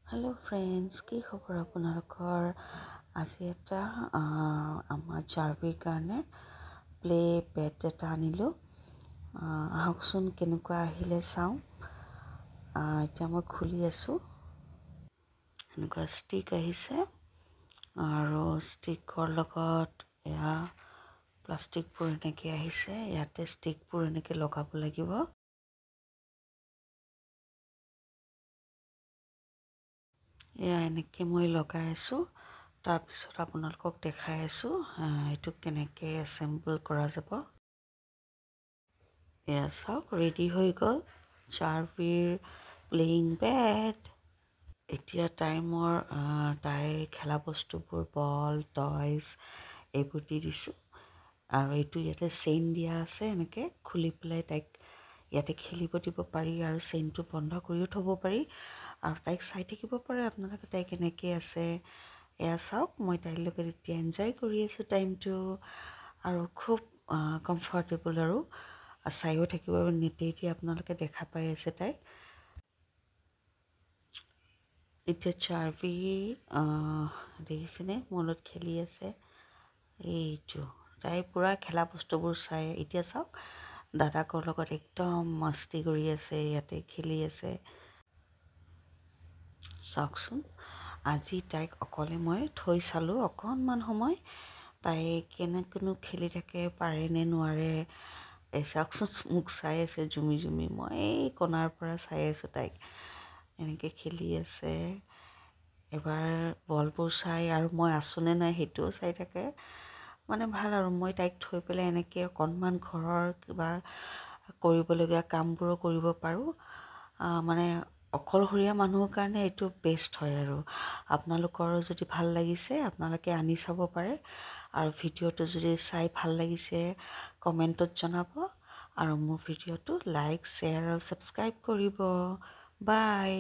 hello friends की खबर আপোনালোকৰ আজি এটা আমাৰ জাৰ্ভিৰ কাৰণে প্লে বেড এটা আনিলোঁ আহকচোন কেনেকুৱা আহিলে চাওঁ এতিয়া মই খুলি আছোঁ এনেকুৱা ষ্টিক আহিছে আৰু ষ্টিকৰ লগত এয়া প্লাষ্টিকবোৰ এনেকৈ আহিছে ইয়াতে ষ্টিকবোৰ এনেকৈ লগাব লাগিব এয়া এনেকৈ মই লগাই আছোঁ তাৰপিছত আপোনালোকক দেখাই আছোঁ এইটো কেনেকৈ এছেম্বল কৰা যাব এয়া চাওক ৰেডি হৈ গ'ল জাৰ্ভিৰ প্লেইং বেড এতিয়া তাইৰ খেলা বস্তুবোৰ বল টয়জ এইবোৰ দি দিছোঁ আৰু এইটো ইয়াতে চেইন দিয়া আছে এনেকৈ খুলি পেলাই তাইক ইয়াতে খেলিব দিব পাৰি আৰু চেইনটো বন্ধ কৰিও থ'ব পাৰি আৰু তাইক চাই থাকিব পাৰে আপোনালোকে তাই কেনেকৈ আছে এয়া চাওক মই তাইৰ লগত এতিয়া এনজয় কৰি আছোঁ টাইমটো আৰু খুব কমফৰ্টেবল আৰু চাইও থাকিব নেটেদি আপোনালোকে দেখা পাই আছে তাইক এতিয়া জাৰ্ভি দেখিছেনে মনত খেলি আছে এইটো তাই পূৰা খেলা বস্তুবোৰ চাই এতিয়া চাওক দাদাকৰ লগত একদম মস্তি কৰি আছে ইয়াতে খেলি আছে চাওকচোন আজি তাইক অকলে মই থৈ চালোঁ অকণমান সময় তাই কেনেকৈনো খেলি থাকে পাৰে নে নোৱাৰে এই চাওকচোন মোক চাই আছে জুমি জুমি মই এই কোণাৰ পৰা চাই আছোঁ তাইক এনেকৈ খেলি আছে এবাৰ বলবোৰ চাই আৰু মই আছোঁনে নাই সেইটোও চাই থাকে মানে ভাল আৰু মই তাইক থৈ পেলাই এনেকৈ অকণমান ঘৰৰ কিবা কৰিবলগীয়া কামবোৰো কৰিব পাৰোঁ মানে অকলশৰীয়া মানুহৰ কাৰণে এইটো বেষ্ট হয় আৰু আপোনালোকৰো যদি ভাল লাগিছে আপোনালোকে আনি চাব পাৰে আৰু ভিডিঅ'টো যদি চাই ভাল লাগিছে কমেণ্টত জনাব আৰু মোৰ ভিডিঅ'টো লাইক শ্বেয়াৰ আৰু ছাবস্ক্ৰাইব কৰিব বাই